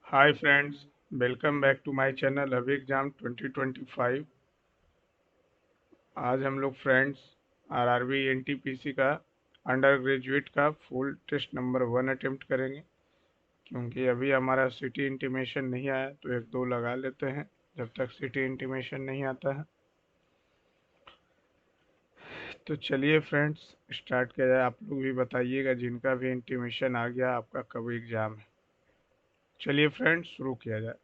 Hi friends, welcome back to my channel अभी exam 2025। आज हम लोग फ्रेंड्स आरआरबी एनटीपीसी का अंडर ग्रेजुएट का फुल टेस्ट नंबर 1 अटेम्प्ट करेंगे। क्योंकि अभी हमारा सिटी इंटीमेशन नहीं आया तो एक दो लगा लेते हैं जब तक सिटी इंटीमेशन नहीं आता है। तो चलिए फ्रेंड्स, स्टार्ट किया जाए। आप लोग भी बताइएगा जिनका भी इंटीमेशन आ गया आपका कब एग्जाम है। चलिए फ्रेंड्स, शुरू किया जाए।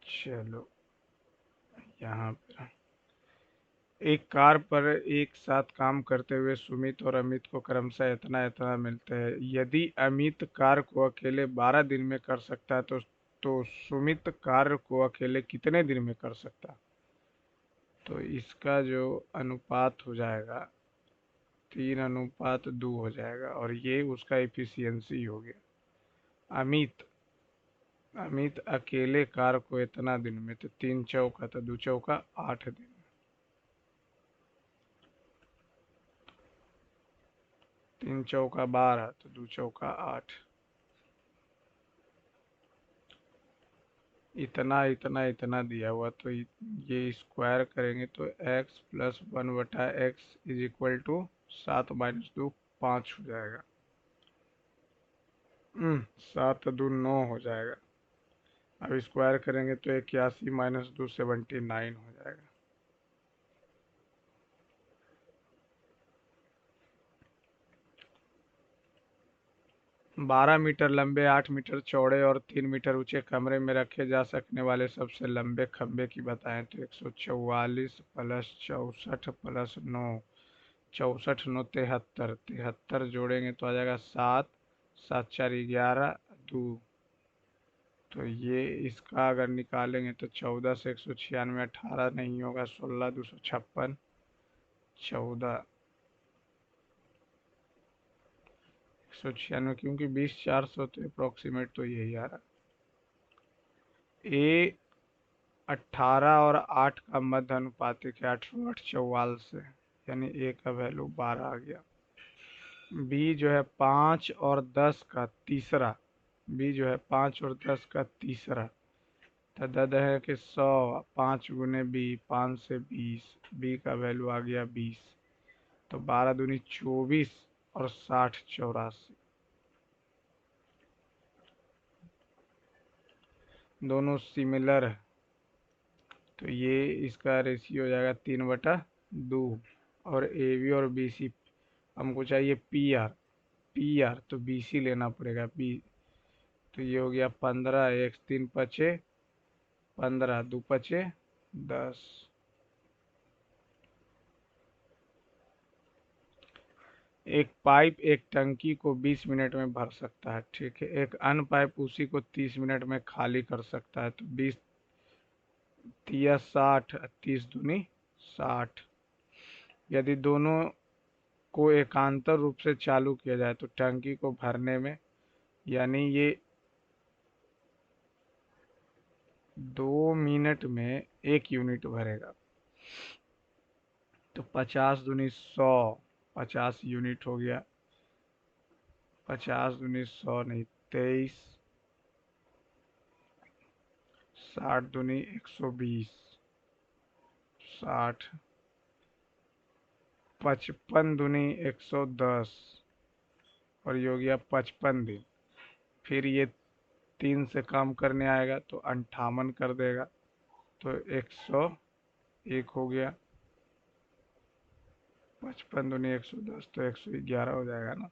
चलो, यहाँ पर एक कार पर एक साथ काम करते हुए सुमित और अमित को क्रमशः इतना इतना मिलते हैं। यदि अमित कार को अकेले 12 दिन में कर सकता है तो सुमित कार को अकेले कितने दिन में कर सकता है? तो इसका जो अनुपात हो जाएगा 3:2 हो जाएगा और ये उसका एफिशिएंसी हो गया। अमित अमित अकेले कार को इतना दिन में, तो 3 चौका तो 2 चौका 8 दिन। 3 चौका 12 तो 2 चौका 8। इतना इतना इतना दिया हुआ तो ये स्क्वायर करेंगे तो x+1/x इज इक्वल टू 7 - 2 5 हो जाएगा। 7×2 9 हो जाएगा। अब स्क्वायर करेंगे तो 81 - 2 79 हो जाएगा। 12 मीटर लंबे, 8 मीटर चौड़े और 3 मीटर ऊंचे कमरे में रखे जा सकने वाले सबसे लंबे खंभे की बताएं। तो 144 + 64 + 9, 64 9 73, 73 जोड़ेंगे तो आ जाएगा 7, 7 4 11 2। तो ये इसका अगर निकालेंगे तो 14 से 196 18 नहीं होगा, 16 256 14 196, क्योंकि 20 400 तो अप्रोक्सीमेट तो यही आ रहा। ए 18 और 8 का मध्य अनुपातिक है 808 यानी ए का वैल्यू 12 आ गया। बी जो है 5 और 10 का तीसरा, बी जो है 5 और 10 का तीसरा, तो दद है कि 100, 5 × 20, 5 से 20, बी का वैल्यू आ गया 20। तो 12 दूनी 24 और 60 84, दोनों सिमिलर है। तो ये इसका रेशियो हो जाएगा 3/2। और ए बी और बी सी हमको चाहिए पी आर, पी आर तो बी सी लेना पड़ेगा बी। तो ये हो गया 15, 1 3 पचे 15, 2 पचे 10। एक पाइप एक टंकी को 20 मिनट में भर सकता है, ठीक है। एक अन्य पाइप उसी को 30 मिनट में खाली कर सकता है। तो 20 तिया 60, 30 दूनी 60। यदि दोनों को एकांतर रूप से चालू किया जाए तो टंकी को भरने में, यानी ये 2 मिनट में 1 यूनिट भरेगा। तो 50 दूनी 100, 50 यूनिट हो गया। 50 दूनी 100 नहीं 23, 60 दूनी 120, 60, 55 दूनी 110 और ये हो गया 55 दिन। फिर ये 3 से काम करने आएगा तो 58 कर देगा। तो 101 हो गया। 55 दूनी 110 तो 111 हो जाएगा ना।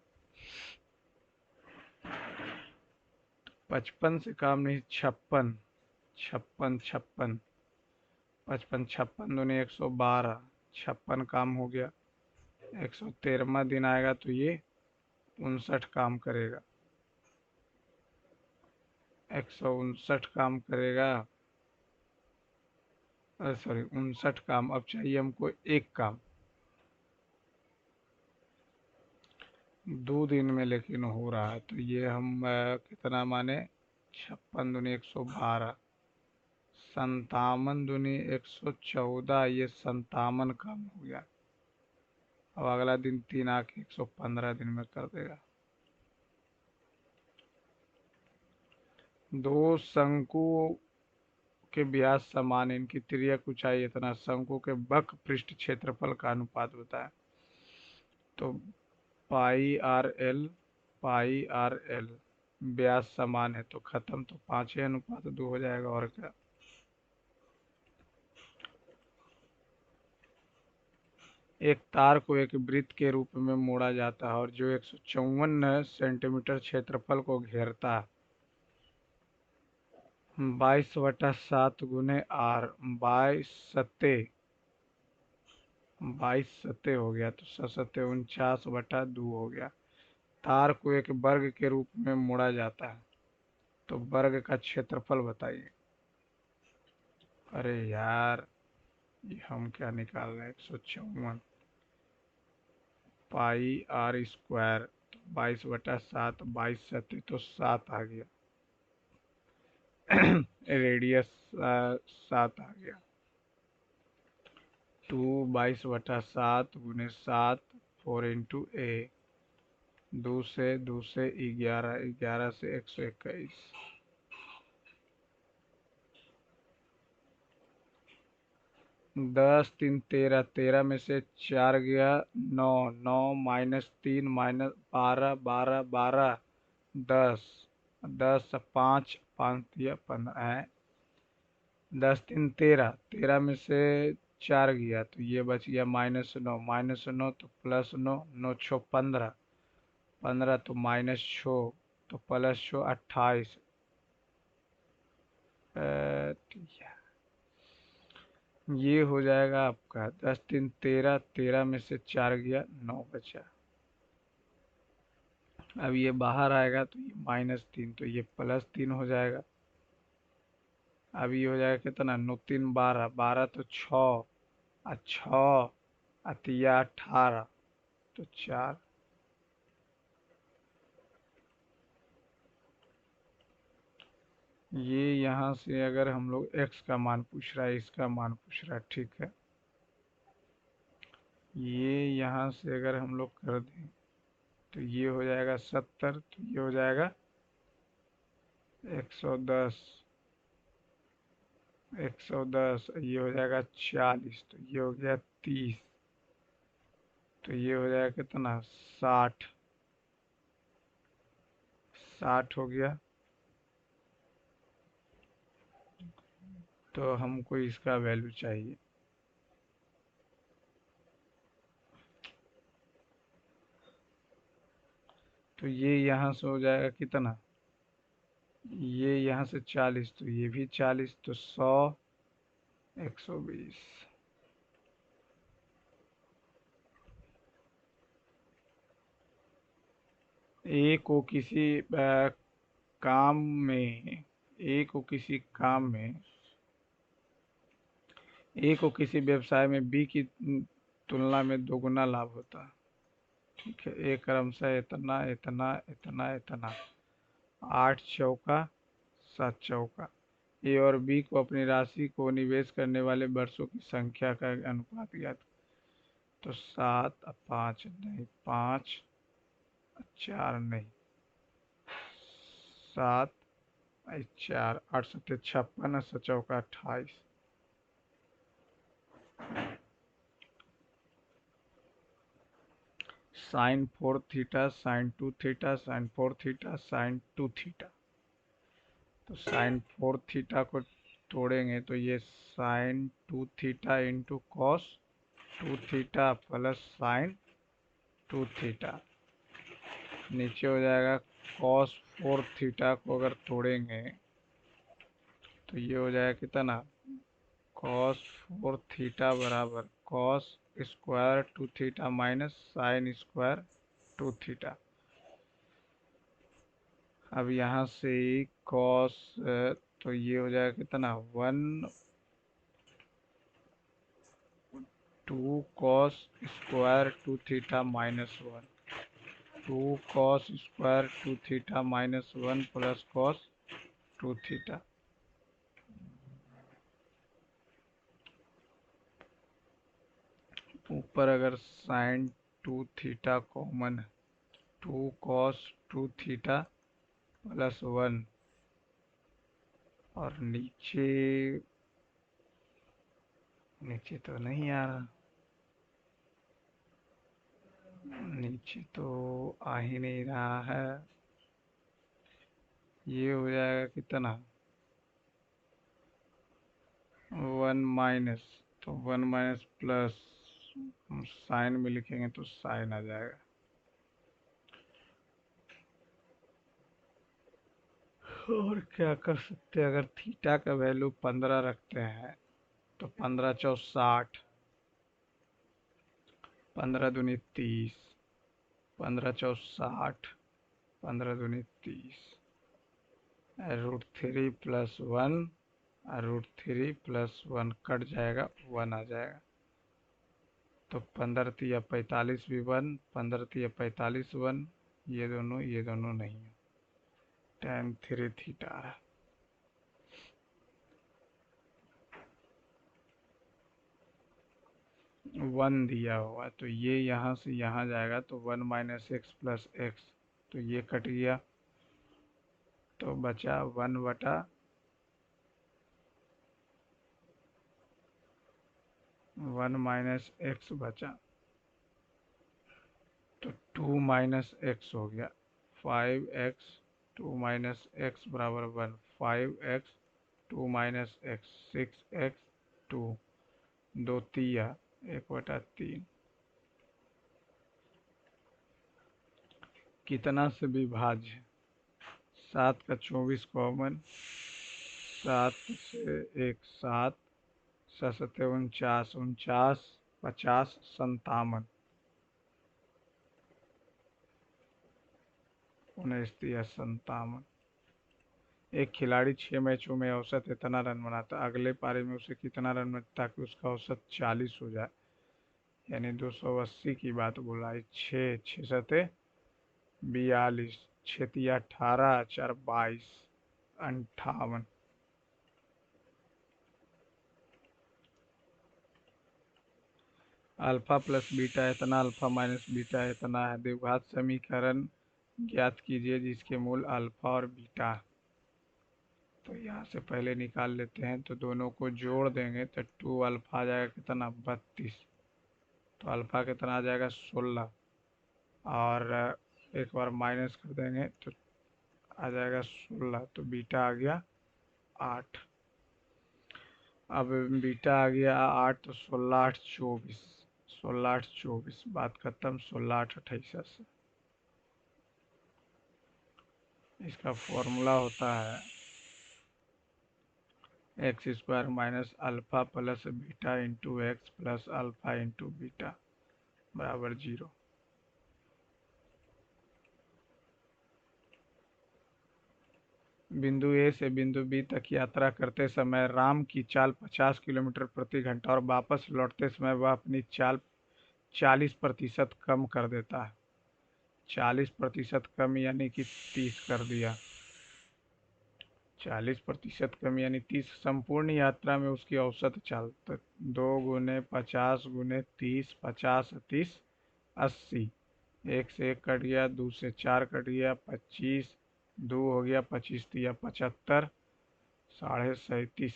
55 से काम नहीं, 56, 56 56, 55 56 दूनी 112, 56 काम हो गया। 113वां दिन आएगा तो ये 59 काम करेगा। 159 काम करेगा, सॉरी 59 काम। अब चाहिए हमको एक काम 2 दिन में, लेकिन हो रहा है। तो ये हम कितना माने, 56 दूनी 112, 57 दूनी 114, ये 57 काम हो गया। अब अगला दिन 3 आके 115 दिन में कर देगा। दो शंकु के व्यास समान, इनकी तिर्यक ऊंचाई इतना, शंकु के वक्र पृष्ठ क्षेत्रफल का अनुपात बताएं। तो पाई आर एल व्यास समान है तो खत्म, तो 5:2 हो जाएगा और क्या। एक तार को एक वृत्त के रूप में मोड़ा जाता है और जो 154 सेंटीमीटर क्षेत्रफल को घेरता है। 22/7 गुने आर, 22 हो गया, तो 49/2 हो गया। तार को एक वर्ग के रूप में मोड़ा जाता है तो वर्ग का क्षेत्रफल बताइए। अरे यार, ये हम क्या निकाल रहे हैं, 154 पाई r², तो 22/7, 22 तो 7 आ गया। रेडियस 7 आ गया। 22/7 गुने 7, 4 × a, 2 से 11, 11 से 121, 10 3 13, 13 में से 4 गया 9, 9 -3 -12, 12 12, 10, 10 5, 5 दिया 15, 10 3 13, 13 में से 4 गया तो ये बच गया -9, -9 तो +9, 9 6 15, 15 तो -6 तो +6 28। ये हो जाएगा आपका 10 3 13, 13 में से 4 गया 9 बचा। अब ये बाहर आएगा तो ये -3, तो ये +3 हो जाएगा। अब ये हो जाएगा कितना, 9 3 12, 12 तो 6 और 6 अतिया 18 तो 4। ये यहाँ से अगर हम लोग x का मान पूछ रहा है, इसका मान पूछ रहा है, ठीक है। ये यहाँ से अगर हम लोग कर दें तो ये हो जाएगा 70, तो ये हो जाएगा 110, 110, ये हो जाएगा 40, तो ये हो गया 30, तो ये हो जाएगा कितना, 60, 60 हो गया। तो हमको इसका वैल्यू चाहिए। तो ये यहाँ से हो जाएगा कितना, ये यहाँ से 40, तो ये भी 40, तो 100, 120। ए को किसी काम में ए को किसी काम में ए को किसी व्यवसाय में बी की तुलना में दोगुना लाभ होता है, ठीक है। ए क्रमशः इतना इतना इतना इतना, 8 चौका 7 चौका। ए और बी को अपनी राशि को निवेश करने वाले वर्षों की संख्या का अनुपात ज्ञात। तो 7 और 5 नहीं, 5 4 नहीं, 7 4, 8 7 56, 7 चौका 28। sin 4 theta, sin 2 theta, sin 4 theta, sin 2 theta. तो sin 4 थीटा को तोड़ेंगे तो ये sin 2 theta into cos 2 theta plus sin 2 theta. नीचे हो जाएगा cos 4 थीटा को अगर तोड़ेंगे तो ये हो जाएगा कितना, cos 4 थीटा बराबर cos² 2 theta minus sin² 2 theta. अब यहाँ से cos, तो ये हो जाएगा कितना, 1 2 cos² 2 theta -1, 2 cos² 2 theta -1 plus cos 2 theta. ऊपर अगर sin 2 थीटा कॉमन है, 2 cos 2 थीटा प्लस 1 और नीचे नीचे तो नहीं आ रहा, नीचे तो आ ही नहीं रहा है। ये हो जाएगा कितना, 1 माइनस, तो 1 माइनस प्लस, हम साइन में लिखेंगे तो साइन आ जाएगा। और क्या कर सकते हैं, अगर थीटा का वैल्यू 15 रखते हैं तो 15 चौ 60, 15 दूनी 30, 15 चौ 60, 15 दूनी 30, √3 + 1, √3 + 1 कट जाएगा, 1 आ जाएगा। तो 15 तिया 45 भी 1, 15 तिया 45 1, ये दोनों नहीं है, tan3 थीटा है। 1 दिया हुआ तो ये यहाँ से यहाँ जाएगा तो 1 माइनस एक्स प्लस एक्स, तो ये कट गया, तो बचा 1 माइनस एक्स बचा, तो 2 माइनस एक्स हो गया 5x, 2 माइनस एक्स बराबर 1, 5x 2 माइनस एक्स 6x 2, 2 तिया 1/3, कितना से विभाज्य, 7 का 24 कॉमन, 7 से 1 7, 7 सत्ते 49, 49 50 57, 19 तिया 57। एक खिलाड़ी 6 मैचों में औसत इतना रन बनाता, अगले पारी में उसे कितना रन बनता ताकि उसका औसत 40 हो जाए, यानी 280 की बात बोला। 6 6 सत्ते 42, 6 तिया 18, 4 22, 58। अल्फा प्लस बीटा इतना, अल्फा माइनस बीटा इतना है। द्विघात समीकरण ज्ञात कीजिए जिसके मूल अल्फा और बीटा। तो यहाँ से पहले निकाल लेते हैं, तो दोनों को जोड़ देंगे तो 2 अल्फा आ जाएगा कितना, 32, तो अल्फा कितना आ जाएगा 16, और एक बार माइनस कर देंगे तो आ जाएगा 16, तो बीटा आ गया 8। अब बीटा आ गया 8, तो 16 8 24, 16 8 24, बात खत्म। 16 8 28। इसका फॉर्मूला होता है x² minus alpha plus beta into x plus alpha into beta बराबर 0। बिंदु ए से बिंदु बी तक यात्रा करते समय राम की चाल 50 किलोमीटर प्रति घंटा और वापस लौटते समय वह अपनी चाल 40% कम कर देता है। 40% कम यानी कि 30 कर दिया। 40% कम यानी 30। संपूर्ण यात्रा में उसकी औसत चाल, तो 2 गुने 50 गुने 30, 50 30 80, 1 से 1 कट गया, 2 से 4 कट गया, 25, 2 हो गया 25 तिया 75, 37.5।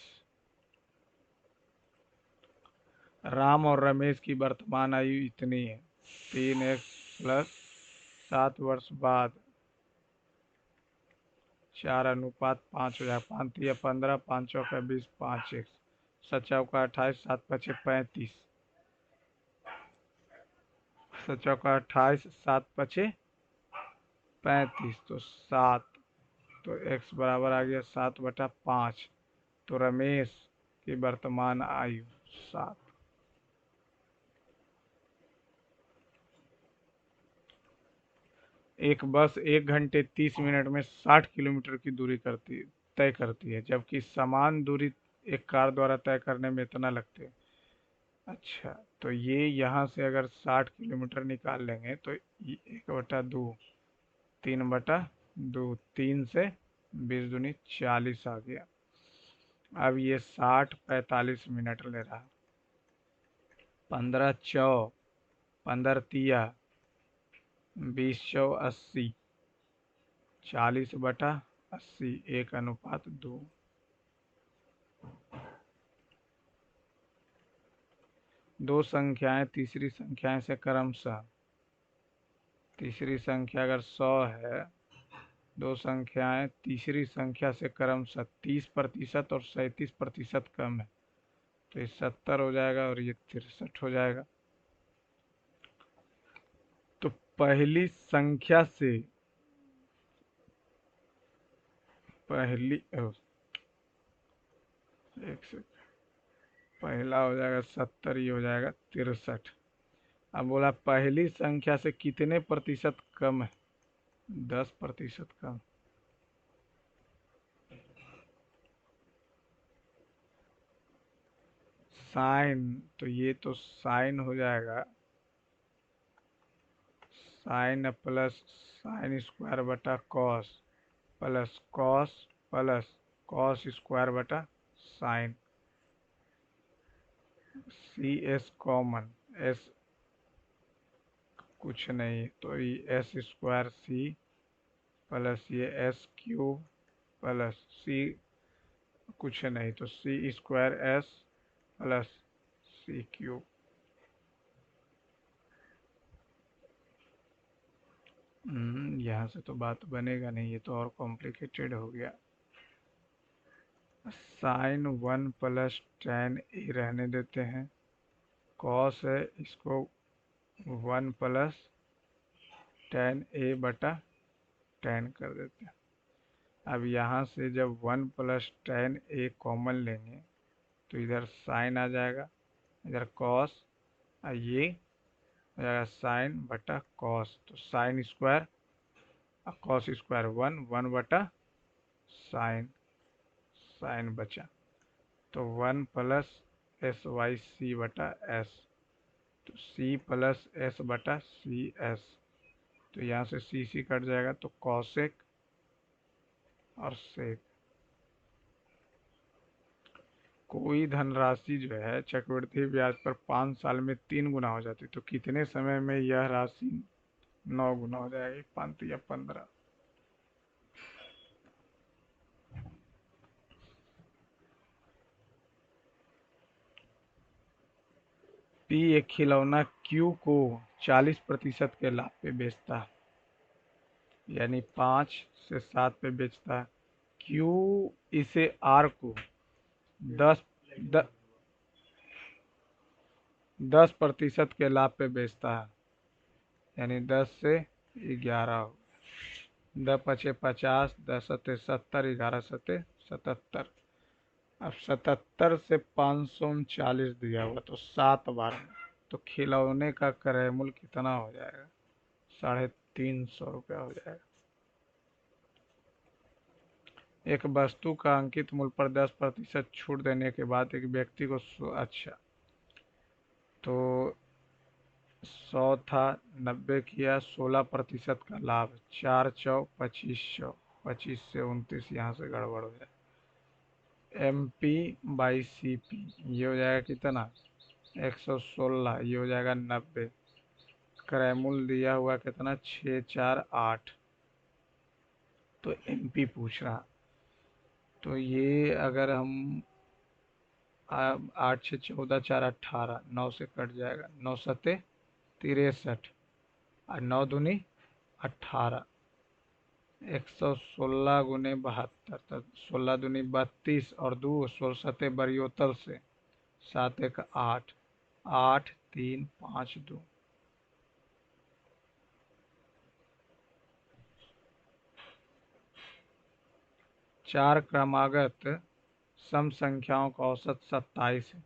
राम और रमेश की वर्तमान आयु इतनी है। 3x प्लस 7 वर्ष बाद 4:5 हो जाएगा। 5 तिया 15, 5 चौका 20, 5x, 7 चौका 28, 7 पचे 35, 7 चौका 28, 7 पचे 35, तो 7, तो x बराबर आ गया 7/5। तो रमेश की वर्तमान आयु 7। एक बस 1 घंटे 30 मिनट में 60 किलोमीटर की दूरी तय करती है, जबकि समान दूरी एक कार द्वारा तय करने में इतना लगते हैं। अच्छा, तो ये यहाँ से अगर 60 किलोमीटर निकाल लेंगे तो 1/2, 3/2, 3 से 20 दूनी 40 आ गया। अब ये 60 45 मिनट ले रहा। 15 चौ 15 तिया 20 चौ 80, 40/80, 1:2। दो संख्याएं तीसरी संख्याएं से क्रमशः, तीसरी संख्या अगर 100 है, दो संख्याएं तीसरी संख्या से क्रमशः 30% और 37% कम है, तो ये 70 हो जाएगा और ये 63 हो जाएगा। तो पहली संख्या से पहली एक से पहला हो जाएगा 70, ये हो जाएगा 63। अब बोला पहली संख्या से कितने प्रतिशत कम है, 10% कम। साइन, तो ये तो साइन हो जाएगा, साइन प्लस साइन स्क्वायर बटा cos plus cos plus cos square बटा sine. C S common, S कुछ नहीं, तो ये एस स्क्वायर सी प्लस ये एस क्यूब प्लस सी कुछ नहीं, तो C square S plus C cube. यहाँ से तो बात बनेगा नहीं, ये तो और कॉम्प्लिकेटेड हो गया। साइन 1 प्लस टेन ए रहने देते हैं, कॉस है इसको 1 प्लस टेन ए बटा टेन कर देते हैं। अब यहाँ से जब 1 प्लस टेन ए कॉमन लेंगे तो इधर साइन आ जाएगा, इधर कॉस, और ये हो जाएगा साइन बटा कॉस, तो साइन स्क्वायर और कॉस स्क्वायर 1, 1 बटा साइन, साइन बचा, तो 1 प्लस एस वाई सी बटा एस, तो सी प्लस एस बटा सी एस, तो यहाँ से सी कट जाएगा, तो कॉसेक और सेक। कोई धनराशि जो है चक्रवृद्धि ब्याज पर 5 साल में 3 गुना हो जाती, तो कितने समय में यह राशि 9 गुना हो जाएगी, 5 या 15। पी एक खिलौना क्यू को 40% के लाभ पे बेचता है, यानी 5 से 7 पे बेचता है। क्यू इसे आर को 10 10% के लाभ पे बेचता है, यानी 10 से 11, 10×5 = 50, 10×7 = 70, 11×7 = 77। अब 77 से 539 दिया हुआ, तो 7 बार में, तो खिलौने का क्रय मूल्य कितना हो जाएगा, 350 रुपया हो जाएगा। एक वस्तु का अंकित मूल्य पर 10% छूट देने के बाद एक व्यक्ति को अच्छा, तो 100 था, 90 किया, 16% का लाभ, 4×4 = 2500, 25 से 29 यहाँ से गड़बड़ हो जाए। MP/CP ये हो जाएगा कितना, 116, ये हो जाएगा 90, क्रय मूल्य दिया हुआ कितना, 648, तो MP पूछ रहा, तो ये अगर हम 8 6 14 4 18, 9 से कट जाएगा, 9×7 = 63 और 9 दूनी 18, 116 गुने 72, तब 16 दूनी 32 और 2 16 बरियोतल से 7 1 8, 8 3 5 2। चार क्रमागत सम संख्याओं का औसत 27 है,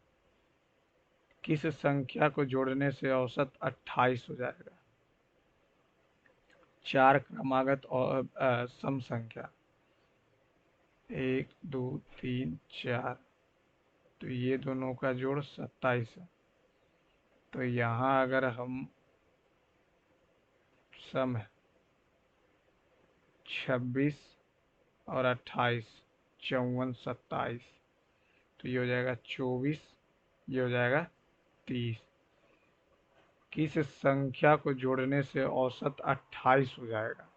किस संख्या को जोड़ने से औसत 28 हो जाएगा। चार क्रमागत और सम संख्या 1 2 3 4, तो ये दोनों का जोड़ 27 है, तो यहाँ अगर हम सम है 26 और 28, 54 27, तो ये हो जाएगा 24, ये हो जाएगा 30। किस संख्या को जोड़ने से औसत 28 हो जाएगा,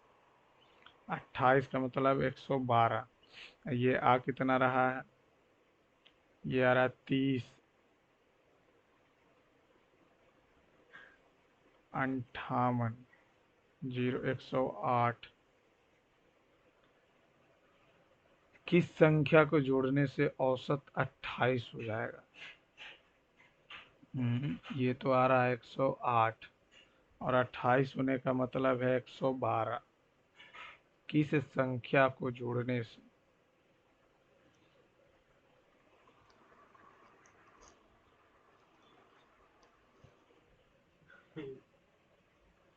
28 का मतलब 112, ये आ कितना रहा है, ये आ रहा 30, 58, 108। किस संख्या को जोड़ने से औसत 28 हो जाएगा? ये तो आ रहा है 108, और 28 होने का मतलब है 112। किस संख्या को जोड़ने से?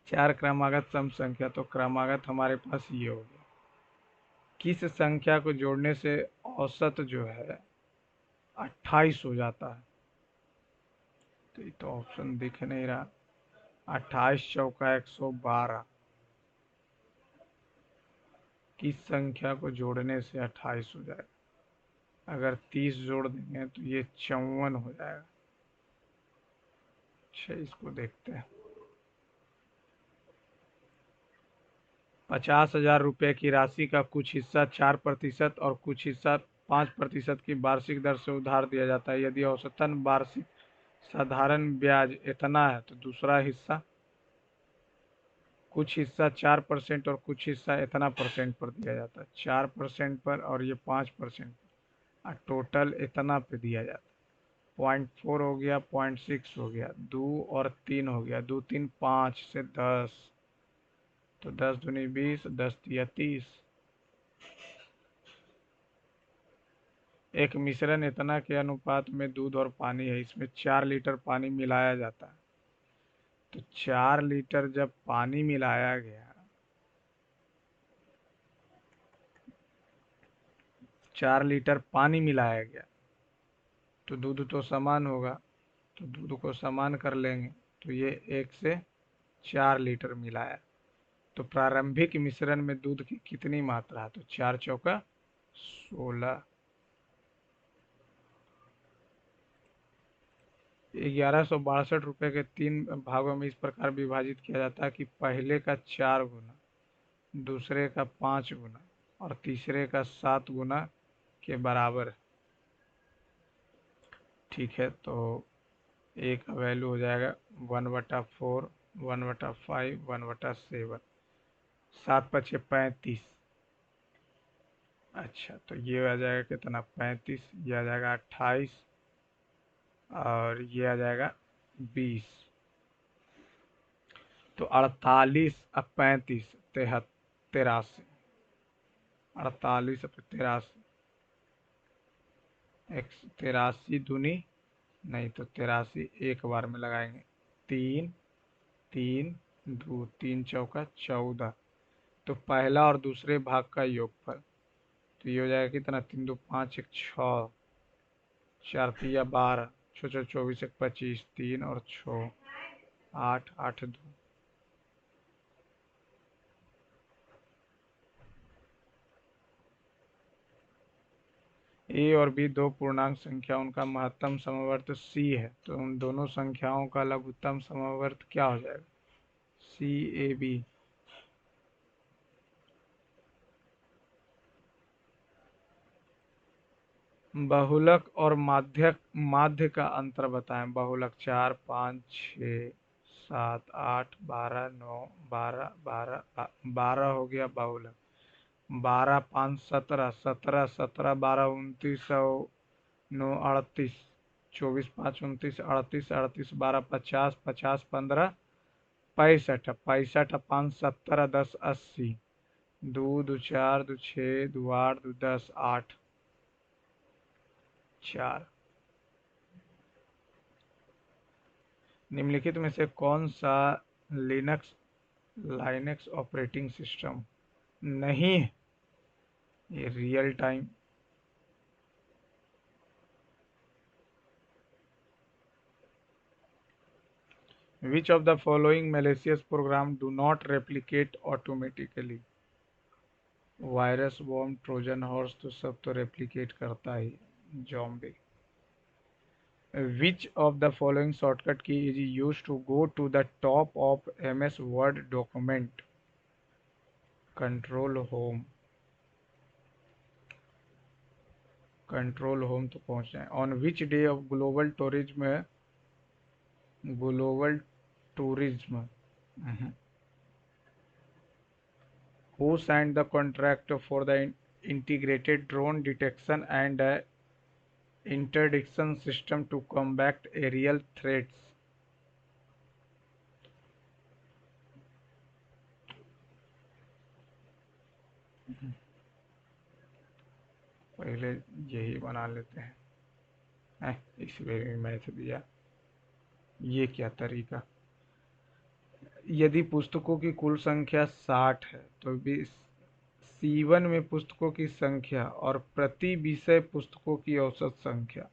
चार क्रमागत सम संख्या, तो क्रमागत हमारे पास ये हो गया। किस संख्या को जोड़ने से औसत जो है 28 हो जाता है? तो ये तो ऑप्शन दिख नहीं रहा। 28 चौका 112। किस संख्या को जोड़ने से 28 हो जाएगा? अगर 30 जोड़ देंगे तो ये 54 हो जाएगा। अच्छा, इसको देखते हैं। 50,000 रुपए की राशि का कुछ हिस्सा 4% और कुछ हिस्सा 5% की वार्षिक दर से उधार दिया जाता है। यदि औसतन वार्षिक साधारण ब्याज इतना है तो दूसरा हिस्सा, कुछ हिस्सा 4% और कुछ हिस्सा इतना परसेंट पर दिया जाता है। 4% पर और ये 5% पर, और टोटल इतना पे दिया जाता है। 0.4 हो गया, 0.6 हो गया, 2 और 3 हो गया, 2 3 5 से 10, तो 10 दूनी 20, 10 तिया 30। एक मिश्रण इतना के अनुपात में दूध और पानी है, इसमें 4 लीटर पानी मिलाया जाता है। तो 4 लीटर जब पानी मिलाया गया, 4 लीटर पानी मिलाया गया, तो दूध तो समान होगा, तो दूध को समान कर लेंगे। तो ये 1 से 4 लीटर मिलाया, तो प्रारंभिक मिश्रण में दूध की कितनी मात्रा है? तो 4 चौका 16। 1162 रुपये के 3 भागों में इस प्रकार विभाजित किया जाता है कि पहले का 4 गुना, दूसरे का 5 गुना और तीसरे का 7 गुना के बराबर है। ठीक है, तो ए का वैल्यू हो जाएगा 1/4, 1/5, 1/7। 7×5 = 35। अच्छा, तो ये आ जाएगा कितना? 35। ये आ जाएगा 28, और ये आ जाएगा 20। तो 48 अब 35, 83। 48 अब 83, 83 दूनी, नहीं तो 83 एक बार में लगाएंगे। 3 3 2, 3 चौका 14। तो पहला और दूसरे भाग का योगफल, तो ये हो जाएगा कितना? 3 2 5 1 6, 4 तिया 12, 6 6 24 1 25, 3 और 6 8 8 2। ए और बी दो पूर्णांक संख्या, उनका महत्तम समवर्त सी है, तो उन दोनों संख्याओं का लघुत्तम समवर्त क्या हो जाएगा? सी ए बी। बहुलक और माध्य का अंतर बताएं। बहुलक 4 5 6 7 8 12 9 12 12 12 हो गया बहुलक। 12 5 17, 17 17 12 29 और 9 38, 24 5 29 38, 38 12 50, 50 15 65, 65 5 70, 10 80। 2 2 4 2 6 2 8 2 10 8 4। निम्नलिखित में से कौन सा लिनक्स लाइनेक्स ऑपरेटिंग सिस्टम नहीं है? ये real time. Which of the following malicious program do not replicate automatically? Virus, worm, trojan horse, तो सब तो रेप्लिकेट करता ही। Zombie. Which of the following shortcut key is use to go to the top of MS Word document? Control home, control home तो पहुंच जाए। On which day of global tourism है, global tourism, who signed the contract for the integrated drone detection and interdiction system to combat aerial threats। पहले यही बना लेते हैं। इसमें भी मैथ दिया, ये क्या तरीका। यदि पुस्तकों की कुल संख्या 60 है तो C1 में पुस्तकों की संख्या और प्रति विषय पुस्तकों की औसत संख्या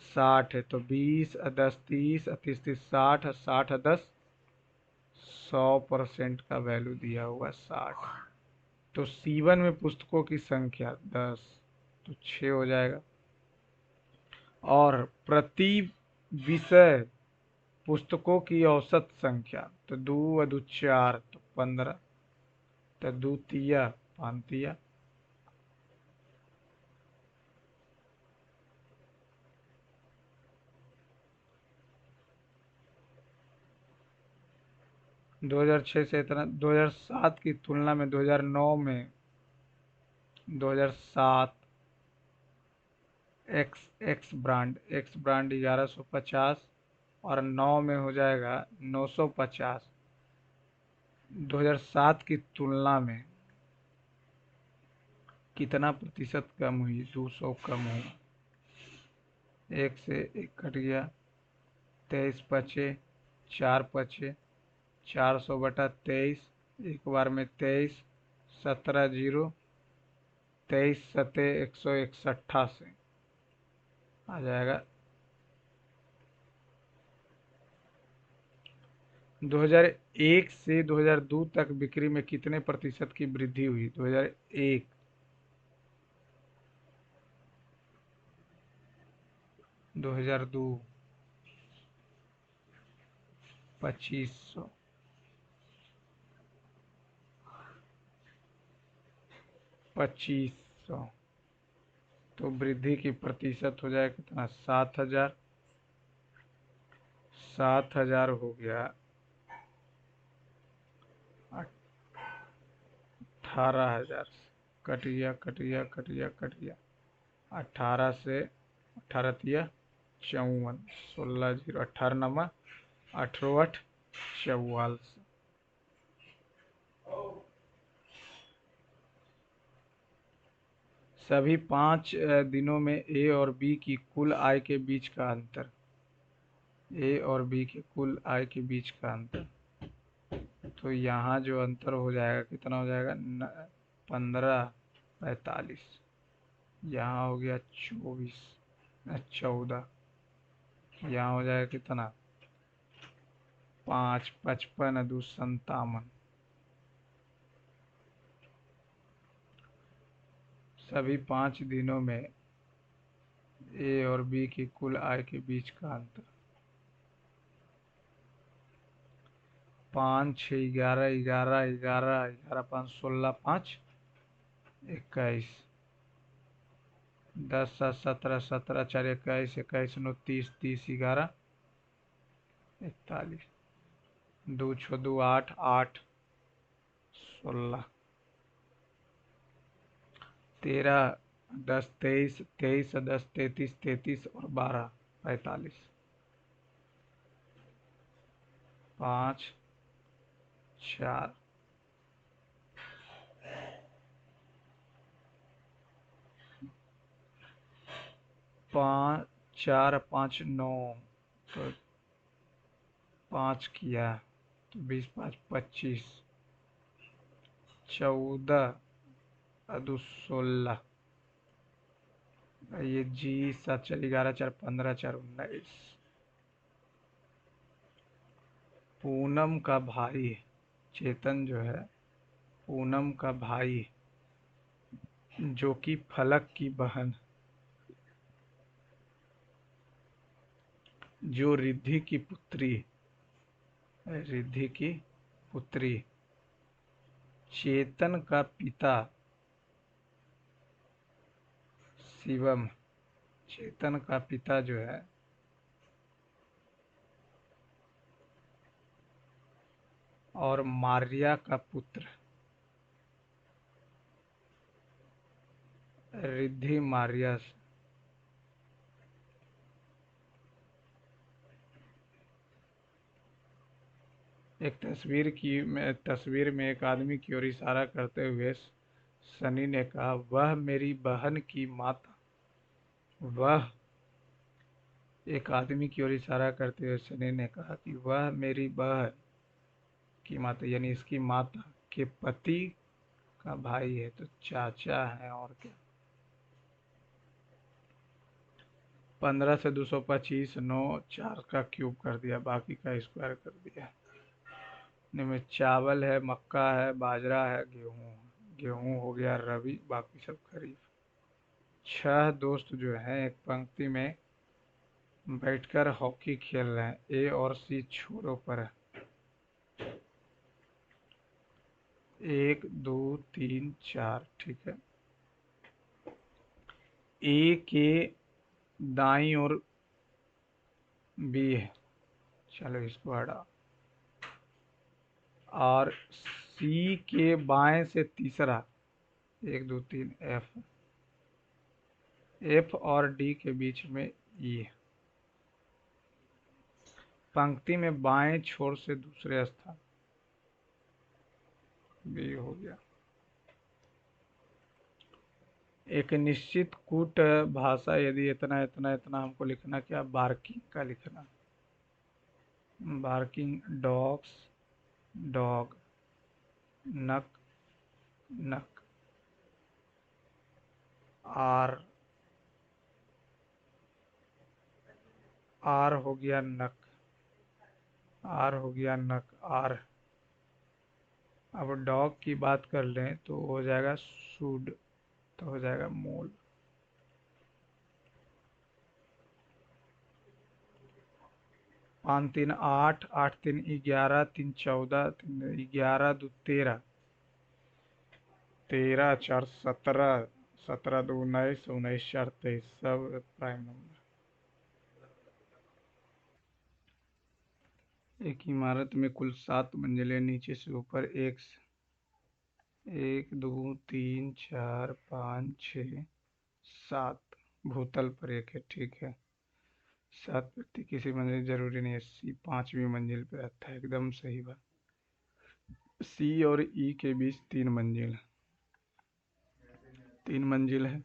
60 है, तो 20 10 30 30 30 60 60 10 100% का वैल्यू दिया हुआ 60। तो C1 में पुस्तकों की संख्या 10, तो 6 हो जाएगा। और प्रति विषय पुस्तकों की औसत संख्या, तो 2 2 4 तो 15, तो 2 तिया 5 तिया। दो हजार छः से इतना, 2007 की तुलना में 2009 में 2007 एक्स ब्रांड 1150 और 9 में हो जाएगा 950। 2007 की तुलना में कितना प्रतिशत कम हुई, 200 कम हुई। एक से एक कट गया, 23 बचे, 4 बचे, 400/23, एक बार में 23, 17 जीरो, 23 सते 161 आ जाएगा। 2001 से 2002 तक बिक्री में कितने प्रतिशत की वृद्धि हुई। 2001 2002 2500, 2500, तो वृद्धि की प्रतिशत हो जाएगा कितना, 7000। 7000 हो गया 18,000, कट गया कट गया कट गया कट गया। 18 से 18 तिया 54, 16 जीरो 18 नमा 18 44। सभी 5 दिनों में ए और बी की कुल आय के बीच का अंतर, ए और बी के कुल आय के बीच का अंतर, तो यहाँ जो अंतर हो जाएगा कितना हो जाएगा, 15 45। यहाँ हो गया 24 14, यहाँ हो जाएगा कितना, 5 55 2 57। सभी 5 दिनों में ए और बी की कुल आय के बीच का अंतर, 5 6 11 11 11 11 5 16 5 21, 10 7 17 17 4 21 21 9 30 30 11 41, 2 6 2 8 8 16, 13 10 23 23 10 33 33 और 12 45, 5 4 5 4 5 9, तो 5 किया तो 20 5 25, 14 दो 16, ये जी 7 4 11 4 15 4 19। पूनम का भाई चेतन जो है, पूनम का भाई जो कि फलक की बहन, जो रिद्धि की पुत्री, चेतन का पिता शिवम, चेतन का पिता जो है, और मारिया का पुत्र रिद्धि मारियस। एक तस्वीर में एक आदमी की ओर इशारा करते हुए सनी ने कहा, वह मेरी बहन की माता। वह एक आदमी की ओर इशारा करते हुए सनी ने कहा कि वह मेरी बहन की माता, यानी इसकी माता के पति का भाई है, तो चाचा है और क्या। 15 से 225, 9, 4 का क्यूब कर दिया, बाकी का स्क्वायर कर दिया। इनमें चावल है, मक्का है, बाजरा है, गेहूं है। गेहूं हो गया रबी, बाकी सब खरीफ। 6 दोस्त जो हैं एक पंक्ति में बैठकर हॉकी खेल रहे हैं। ए और सी छोरों पर है। 1, 2, 3, 4, ठीक है। ए के दाईं ओर बी है, चलो इसको हटा। और सी के बाएं से तीसरा, 1, 2, 3, एफ। एफ और डी के बीच में ई है। पंक्ति में बाएं छोर से दूसरे स्थान, बी हो गया। एक निश्चित कूट भाषा, यदि इतना इतना इतना हमको लिखना, क्या बार्किंग का लिखना। Barking dogs, dog. नक, नक। आर, आर हो गया नक, आर हो गया नक, आर। अब डॉग की बात कर लें तो हो जाएगा शुड, तो हो जाएगा मोल। 5, 3, 8, 8, 3, 11, 3, 14, 11, 2, 13, 13, 4, 17, 17, 2, 19, 19, 4, 23, सब प्राइम नंबर। एक इमारत में कुल 7 मंजिलें, नीचे से ऊपर 1, 2, 3, 4, 5, 6, 7। भूतल पर एक है, ठीक है। 7 व्यक्ति किसी मंजिल, जरूरी नहीं है। सी 5वीं मंजिल पे रहता है, एकदम सही बात। सी और ई के बीच 3 मंजिल, 3 मंजिल है।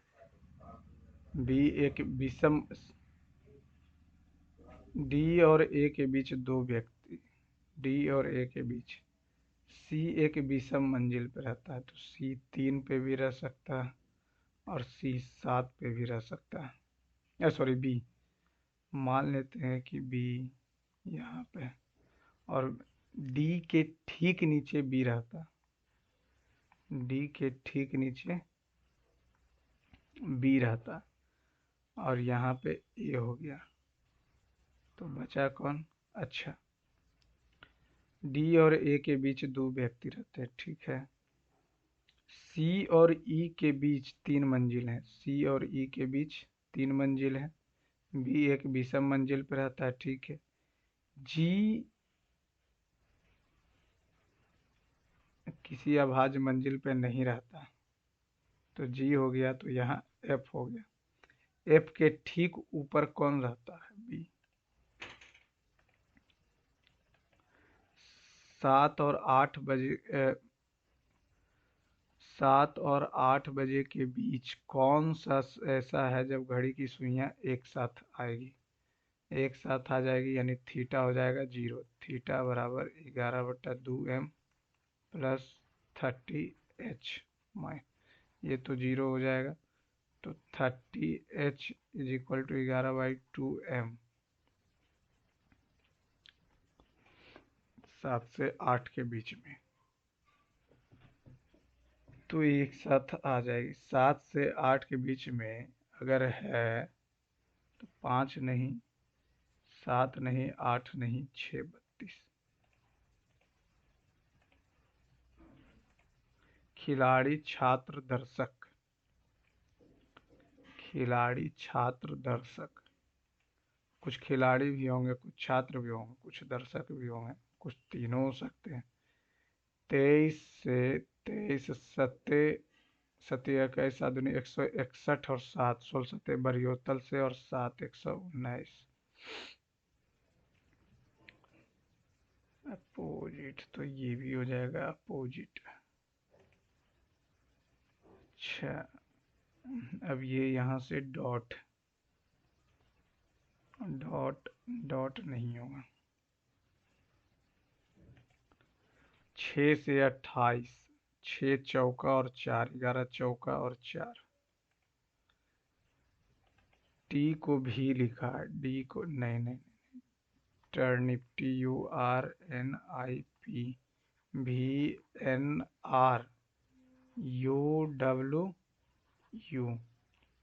बी एक विषम, डी और ए के बीच 2 व्यक्ति, डी और ए के बीच। सी एक विषम मंजिल पे रहता है, तो सी 3 पे भी रह सकता है और सी 7 पे भी रह सकता है। Sorry, B. मान लेते हैं कि बी यहाँ पे, और डी के ठीक नीचे बी रहता है। डी के ठीक नीचे बी रहता, और यहाँ पे ए हो गया, तो बचा कौन। अच्छा, डी और ए के बीच 2 व्यक्ति रहते हैं, ठीक है। सी और ई के बीच 3 मंजिल है, सी और ई के बीच 3 मंजिल है। बी एक विषम मंजिल पर रहता है, ठीक है। जी किसी अभाज्य मंजिल पे नहीं रहता, तो जी हो गया, तो यहाँ एफ हो गया। एफ के ठीक ऊपर कौन रहता है, बी। 7 और 8 बजे 7 और 8 बजे के बीच कौन सा ऐसा है जब घड़ी की सुइयां एक साथ आएगी, एक साथ आ जाएगी, यानी थीटा हो जाएगा 0। थीटा बराबर 11/2m प्लस 30h माइ, ये तो 0 हो जाएगा, तो 30h is equal to 11/2m। 7 से 8 के बीच में, तो एक साथ आ जाएगी। 7 से 8 के बीच में अगर है तो 5 नहीं, 7 नहीं, 8 नहीं, 6, 32। खिलाड़ी, छात्र, दर्शक। खिलाड़ी, छात्र, दर्शक। कुछ खिलाड़ी भी होंगे, कुछ छात्र भी होंगे, कुछ दर्शक भी होंगे, कुछ तीनों हो सकते हैं। 23 से 23 सत्ते सत्य इक्कीस आधुनिक 161 और 7 16 सत्य बरियोतल से और 7 119। अपोजिट तो ये भी हो जाएगा अपोजिट। अच्छा, अब ये यहाँ से डॉट डॉट डॉट नहीं होगा। 6 से 28, 6 चौका और 4, 11 चौका और 4। टी को भी लिखा है, डी को नहीं नहीं। टर्निप, TURNIP, VNRUW,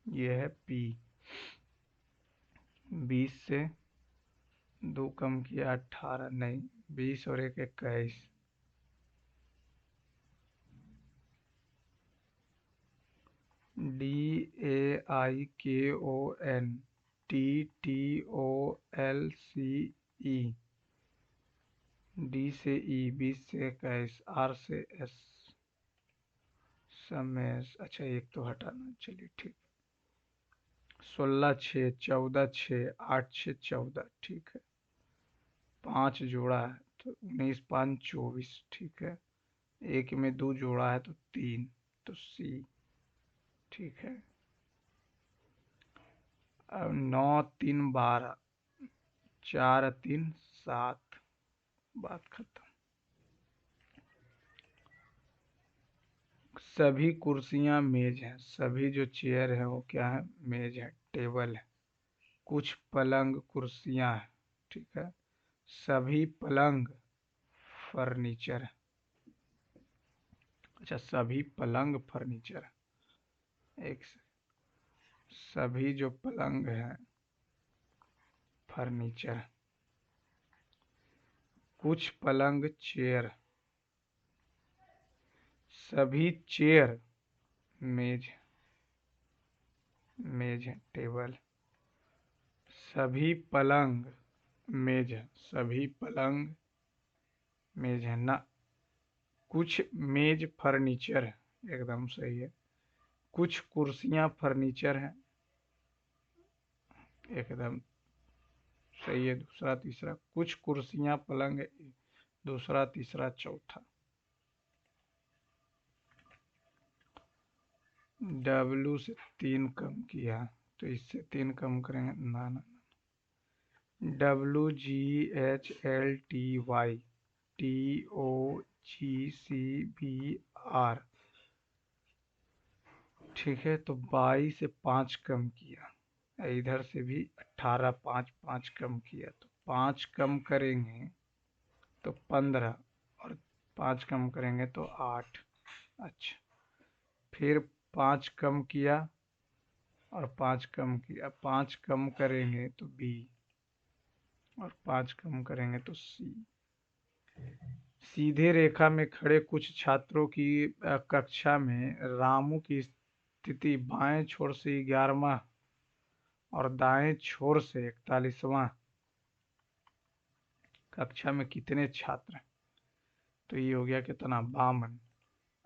ये है पी। 20 से 2 कम किया 18, नहीं 20 और 1 21। DAIKON, TTOLCE, डी से ई, 20 से 21, आर से एस, समेस। अच्छा एक तो हटाना, चलिए ठीक। 16 6 14 6 8 6 14, ठीक है। 5 जोड़ा है तो 19 5 24, ठीक है। एक में 2 जोड़ा है तो 3, तो सी, ठीक है। अब 9 3 12, 4 3 7, बात खत्म। सभी कुर्सियां मेज हैं, सभी जो चेयर है वो क्या है, मेज है, टेबल है। कुछ पलंग कुर्सियां हैं, ठीक है। सभी पलंग फर्नीचर है। अच्छा, सभी पलंग फर्नीचर है। एक से, सभी जो पलंग हैं फर्नीचर। कुछ पलंग चेयर, सभी चेयर मेज, मेज है, टेबल। सभी पलंग मेज है, सभी पलंग मेज है ना। कुछ मेज फर्नीचर है, एकदम सही है। कुछ कुर्सियां फर्नीचर हैं, एकदम सही है। दूसरा तीसरा, कुछ कुर्सियां पलंग है, दूसरा तीसरा चौथा। डब्लू से 3 कम किया तो इससे 3 कम करेंगे ना ना। WGHLTY, TOGCBR, ठीक है। तो 22 से 5 कम किया, इधर से भी 18 5 5 कम किया, तो 5 कम करेंगे तो 15, और 5 कम करेंगे तो 8। अच्छा, फिर 5 कम किया और 5 कम किया, 5 कम करेंगे तो बी, और 5 कम करेंगे तो सी। सीधे रेखा में खड़े कुछ छात्रों की कक्षा में रामू की स्थिति बाएं छोर से 11वां और दाएं छोर से 41वां। कक्षा में कितने छात्र हैं? तो ये हो गया कितना, 52,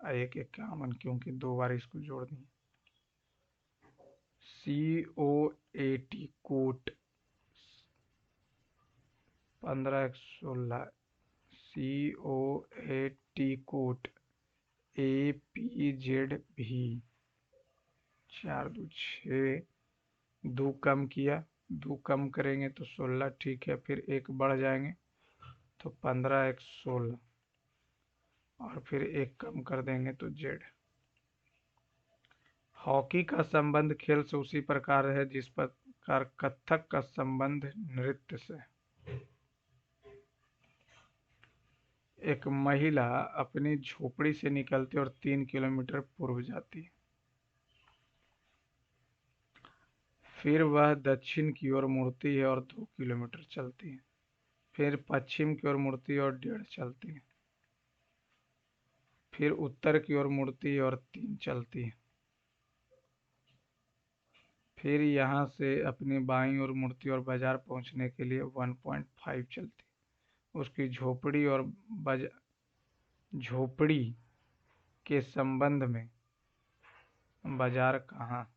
एक 51, क्योंकि 2 बार इसको जोड़ दिए। COAT, coat, 15 1 16, COAT coat. APZV, 4 2 6, 2 कम किया, 2 कम करेंगे तो 16, ठीक है। फिर एक बढ़ जाएंगे तो 15 1 16, और फिर एक कम कर देंगे तो जेड। हॉकी का संबंध खेल से उसी प्रकार है जिस प्रकार कथक का संबंध नृत्य से। एक महिला अपनी झोपड़ी से निकलती और 3 किलोमीटर पूर्व जाती है। फिर वह दक्षिण की ओर मुड़ती है और 2 किलोमीटर चलती है। फिर पश्चिम की ओर मुड़ती है और 1.5 चलती है। फिर उत्तर की ओर मुड़ती है और 3 चलती है। फिर यहाँ से अपनी बाईं ओर मुड़ती और बाजार पहुँचने के लिए 1.5 चलती। उसकी झोपड़ी के संबंध में बाजार कहाँ,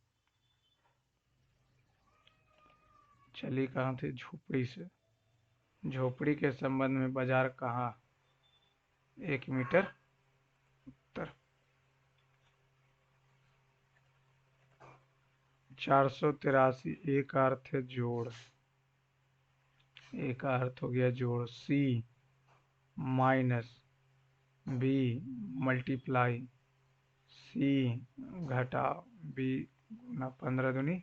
चली कहाँ थी, झोपड़ी से। झोपड़ी के संबंध में बाजार कहाँ, 1 मीटर उत्तर। 483 ए का अर्थ है जोड़, ए का अर्थ हो गया जोड़। सी माइनस बी मल्टीप्लाई, सी घटा बी गुना 15 दूनी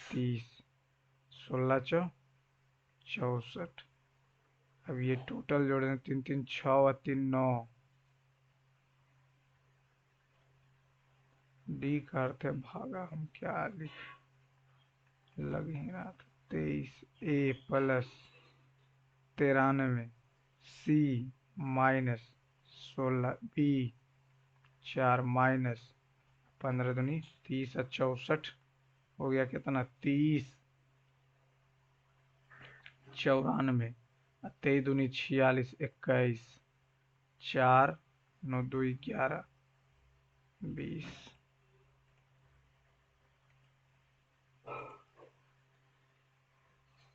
30, 16 चौ 64। अब ये टोटल जोड़े, 3 3 6 और 3 9। डी का अर्थ है भागा, हम क्या लग ही रहा था। 23 ए प्लस 93 सी माइनस 16 बी 4 माइनस 15 दूनी 30 और 64 हो गया कितना, 30 94, 23 दूनी 46 21, 4 9 2 11 20।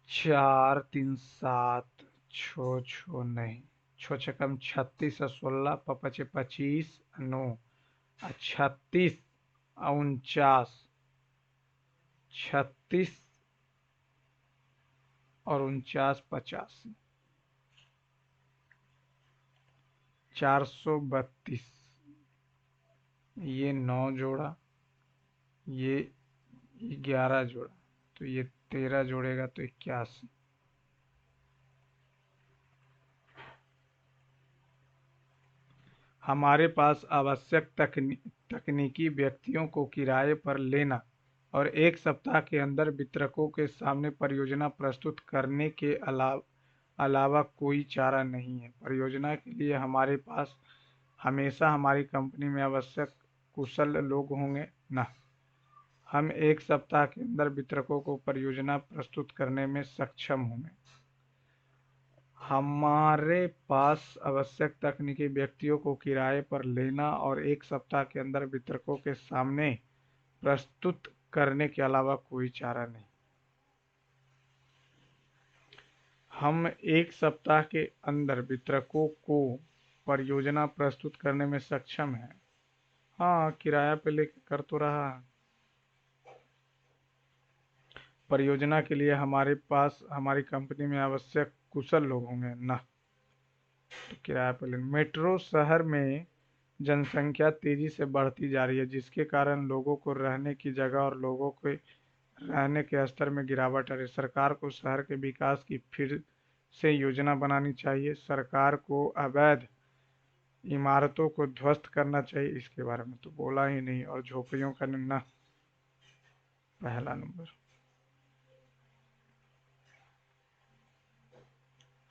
4 3 7 छो छो नहीं, छो छकम 36 और 16 पपचे 25 9 और 36 49, 36 और 49 85, 432। ये 9 जोड़ा, ये 11 जोड़ा, तो ये 13 जोड़ेगा तो 81। हमारे पास आवश्यक तकनीकी व्यक्तियों को किराए पर लेना और 1 सप्ताह के अंदर वितरकों के सामने परियोजना प्रस्तुत करने के अलावा कोई चारा नहीं है। परियोजना के लिए हमारे पास हमेशा हमारी कंपनी में आवश्यक कुशल लोग होंगे न। हम 1 सप्ताह के अंदर वितरकों को परियोजना प्रस्तुत करने में सक्षम होंगे। हमारे पास आवश्यक तकनीकी व्यक्तियों को किराए पर लेना और 1 सप्ताह के अंदर वितरकों के सामने प्रस्तुत करने के अलावा कोई चारा नहीं। हम 1 सप्ताह के अंदर वितरकों को परियोजना प्रस्तुत करने में सक्षम हैं। हाँ, किराया पे लेके कर तो रहा है। परियोजना के लिए हमारे पास हमारी कंपनी में आवश्यक कुशल लोग होंगे ना, तो किराया पे लेना। मेट्रो शहर में जनसंख्या तेजी से बढ़ती जा रही है, जिसके कारण लोगों को रहने की जगह और लोगों के रहने के स्तर में गिरावट आ रही है। सरकार को शहर के विकास की फिर से योजना बनानी चाहिए। सरकार को अवैध इमारतों को ध्वस्त करना चाहिए। इसके बारे में तो बोला ही नहीं। और झोपड़ियों का ना, पहला नंबर।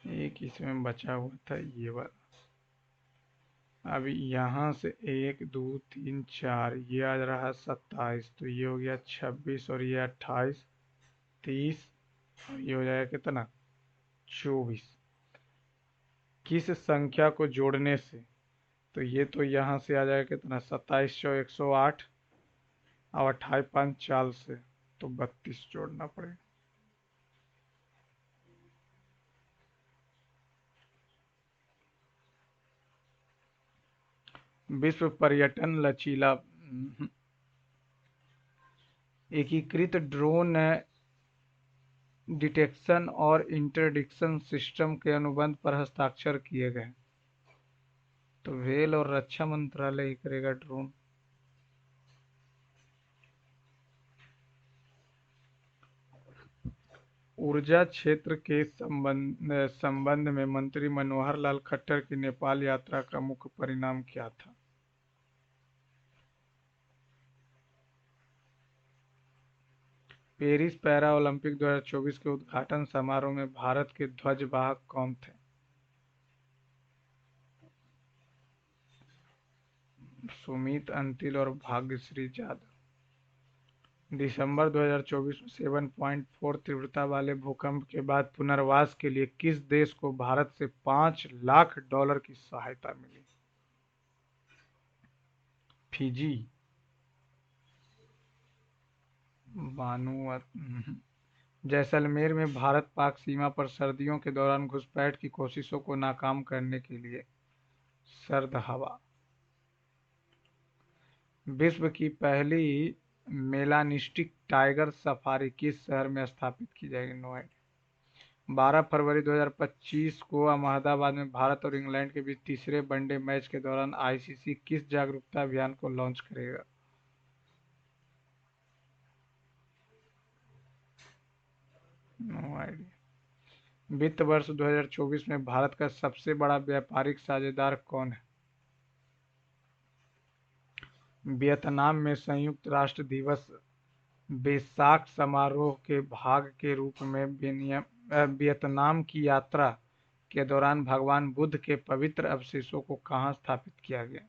एक इसमें बचा हुआ था ये वाला। अब यहाँ से 1 2 3 4, ये आ रहा 27, तो ये हो गया 26 और ये 28 30 और ये हो जाएगा कितना, 24। किस संख्या को जोड़ने से, तो ये तो यहाँ से आ जाएगा कितना, 27 चौ 108 और 28 5 40 से, तो 32 जोड़ना पड़ेगा। विश्व पर्यटन लचीला एकीकृत ड्रोन डिटेक्शन और इंटरडिक्शन सिस्टम के अनुबंध पर हस्ताक्षर किए गए। तो रेल और रक्षा मंत्रालय ही करेगा ड्रोन। ऊर्जा क्षेत्र के संबंध में मंत्री मनोहर लाल खट्टर की नेपाल यात्रा का मुख्य परिणाम क्या था। पेरिस पैरा ओलंपिक 2024 के उद्घाटन समारोह में भारत के ध्वजवाहक कौन थे। सुमित अंतिल और भाग्यश्री जाधव। दिसंबर 2024 में 7.4 तीव्रता वाले भूकंप के बाद पुनर्वास के लिए किस देश को भारत से $5 लाख की सहायता मिली? Fiji, Vanuatu. जैसलमेर में भारत पाक सीमा पर सर्दियों के दौरान घुसपैठ की कोशिशों को नाकाम करने के लिए सर्द हवा। विश्व की पहली मेलानिस्टिक टाइगर सफारी किस शहर में स्थापित की जाएगी? नोएडा। 12 फरवरी 2025 को अहमदाबाद में भारत और इंग्लैंड के बीच तीसरे वनडे मैच के दौरान आईसीसी किस जागरूकता अभियान को लॉन्च करेगा? No idea. वित्त वर्ष 2024 में भारत का सबसे बड़ा व्यापारिक साझेदार कौन है? वियतनाम में संयुक्त राष्ट्र दिवस वेसाक समारोह के भाग के रूप में वियतनाम की यात्रा के दौरान भगवान बुद्ध के पवित्र अवशेषों को कहाँ स्थापित किया गया?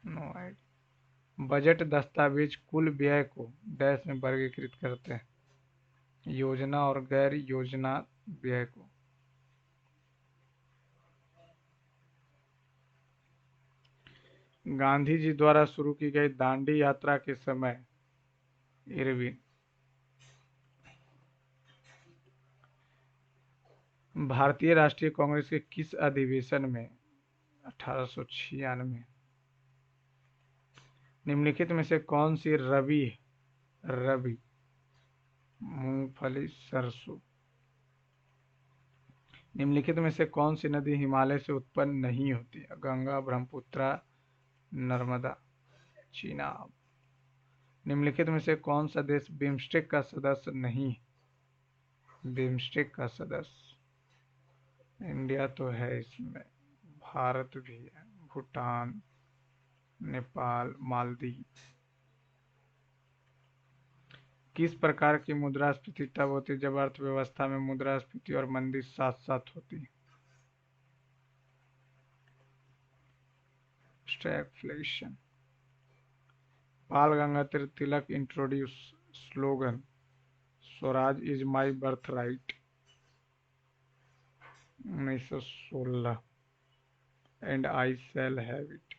No idea. बजट दस्तावेज कुल व्यय को डैश में वर्गीकृत करते हैं? योजना और गैर योजना व्यय को। गांधी जी द्वारा शुरू की गई दांडी यात्रा के समय इरविन। भारतीय राष्ट्रीय कांग्रेस के किस अधिवेशन में 1896? निम्नलिखित में से कौन सी रबी मूंगफली सरसों। निम्नलिखित में से कौन सी नदी हिमालय से उत्पन्न नहीं होती? गंगा, ब्रह्मपुत्र, नर्मदा, चीनाब। निम्नलिखित में से कौन सा देश बिम्स्टेक का सदस्य नहीं? बिम्स्टेक का सदस्य इंडिया तो है इसमें, भारत भी है, भूटान, नेपाल, मालदीव। किस प्रकार की मुद्रास्फीति तब होती है जब अर्थव्यवस्था में मुद्रास्फीति और मंदी साथ साथ होती है? Stagflation. Bal Gangadhar Tilak introduce slogan swaraj is my birth right 1916 and I shall have it.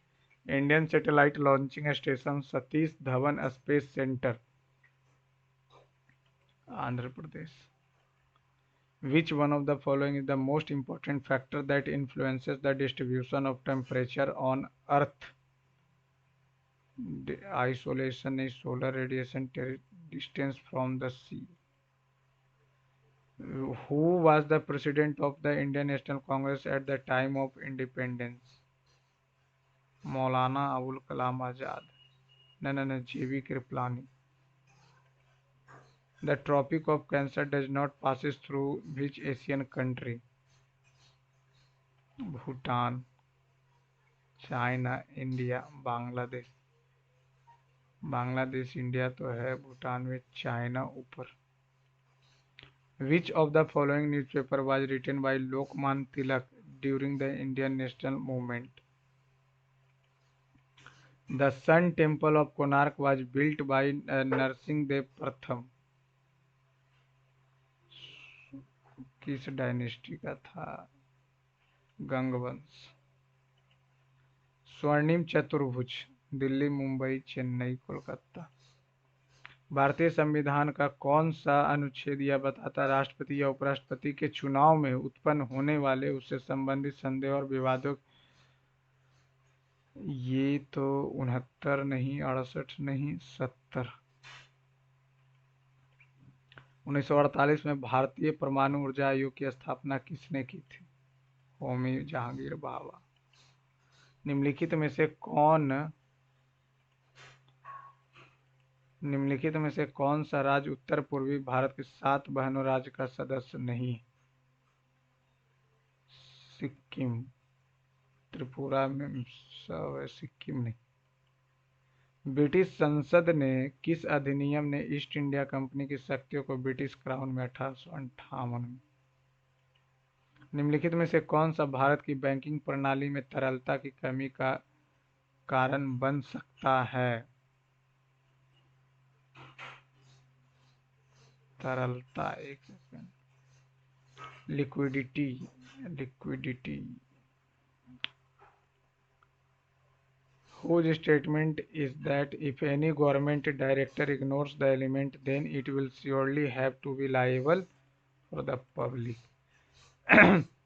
Indian satellite launching station Satish Dhawan space centre Andhra Pradesh. Which one of the following is the most important factor that influences the distribution of temperature on Earth? Isolation is solar radiation, distance from the sea. Who was the president of the Indian National Congress at the time of independence? Maulana Abul Kalam Azad. No, J.V. Kriplani. The Tropic of Cancer does not passes through which Asian country? Bhutan, China, India, Bangladesh. Bangladesh India तो है, भूटान में, China ऊपर। Which of the following newspaper was written by Lokman Tilak during the Indian national movement? The Sun Temple of Konark was built by Narsinghdev Pratham. किस dynasty का था? गंग वंश। स्वर्णिम चतुर्भुज दिल्ली, मुंबई, चेन्नई, कोलकाता। भारतीय संविधान का कौन सा अनुच्छेद यह बताता है राष्ट्रपति या उपराष्ट्रपति के चुनाव में उत्पन्न होने वाले उससे संबंधित संदेह और विवादों? ये तो 69 नहीं, 68 नहीं, 70। 1948 में भारतीय परमाणु ऊर्जा आयोग की स्थापना किसने की थी? होमी जहांगीर भाभा। निम्नलिखित में से कौन सा राज्य उत्तर पूर्वी भारत के 7 बहनों राज्य का सदस्य नहीं? सिक्किम। त्रिपुरा में सब है, सिक्किम नहीं। ब्रिटिश संसद ने किस अधिनियम ने ईस्ट इंडिया कंपनी की शक्तियों को ब्रिटिश क्राउन में 1858 में? निम्नलिखित में से कौन सा भारत की बैंकिंग प्रणाली में तरलता की कमी का कारण बन सकता है? तरलता, एक second, liquidity, liquidity, whose statement is that if any government director ignores the element then it will surely have to be liable for the public.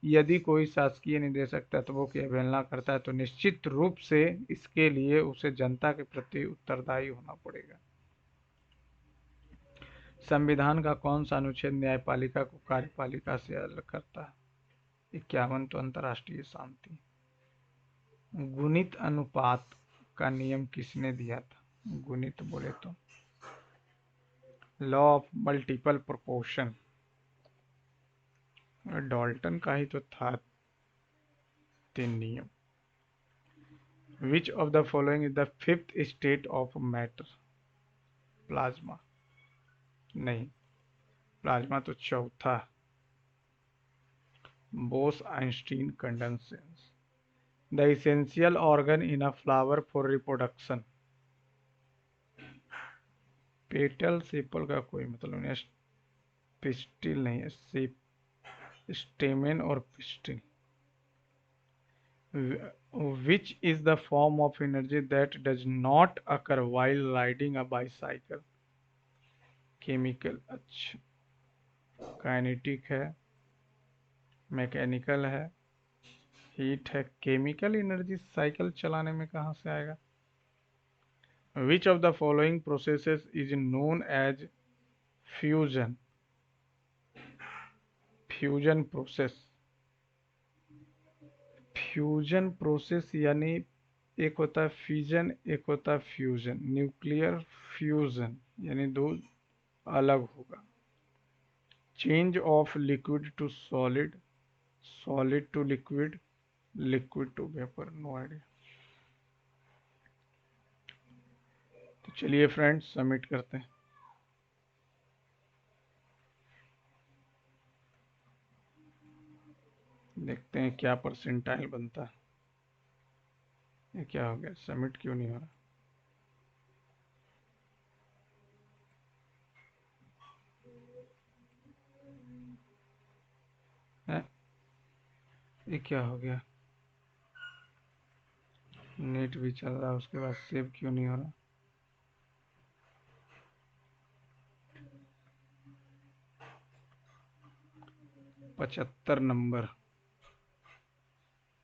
यदि कोई शासकीय निदेशक तत्वों की अवहेलना करता है तो निश्चित रूप से इसके लिए उसे जनता के प्रति उत्तरदायी होना पड़ेगा। संविधान का कौन सा अनुच्छेद न्यायपालिका को कार्यपालिका से अलग करता है? 51 तो अंतर्राष्ट्रीय शांति। गुणित अनुपात का नियम किसने दिया था? गुणित बोले तो law of multiple proportion, Dalton का ही तो था तीन नियम। विच of the following is the fifth state of matter? Plasma नहीं, प्लाज्मा तो चौथा। Bose Einstein condensation. The essential organ in a flower for reproduction? Petal sepal का कोई मतलब नहीं, पिस्टिल नहीं है, स्टेमेन और pistil. Which is the form of energy that does not occur while riding a bicycle? Chemical, अच्छा, काइनेटिक है, mechanical है, हीट है। केमिकल एनर्जी साइकिल चलाने में कहाँ से आएगा? Which of the following processes is known as fusion? Fusion process, fusion process यानी एक होता है फिजन, एक होता है फ्यूजन। न्यूक्लियर फ्यूजन यानी दो अलग होगा। Change of liquid to solid, solid to liquid, liquid to vapour, no idea. तो चलिए फ्रेंड्स सबमिट करते हैं। देखते हैं क्या परसेंटाइल बनता है। ये क्या हो गया, सबमिट क्यों नहीं हो रहा? है? ये क्या हो गया? नेट भी चल रहा है उसके बाद सेव क्यों नहीं हो रहा? पचहत्तर नंबर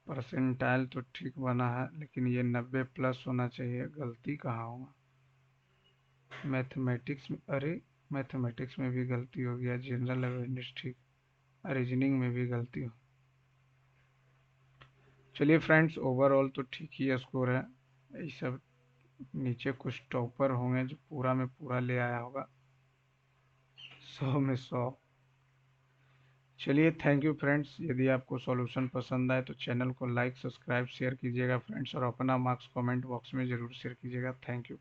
परसेंटाइल तो ठीक बना है, लेकिन ये 90 प्लस होना चाहिए। गलती कहाँ होगा? मैथमेटिक्स में, अरे मैथमेटिक्स में भी गलती हो गया, जनरल अवेयरनेस ठीक, रीजनिंग में भी गलती हो। चलिए फ्रेंड्स, ओवरऑल तो ठीक ही स्कोर है। ये सब नीचे कुछ टॉपर होंगे जो पूरा में पूरा ले आया होगा, 100 में 100। चलिए थैंक यू फ्रेंड्स। यदि आपको सॉल्यूशन पसंद आए तो चैनल को लाइक, सब्सक्राइब, शेयर कीजिएगा फ्रेंड्स, और अपना मार्क्स कमेंट बॉक्स में ज़रूर शेयर कीजिएगा। Thank you.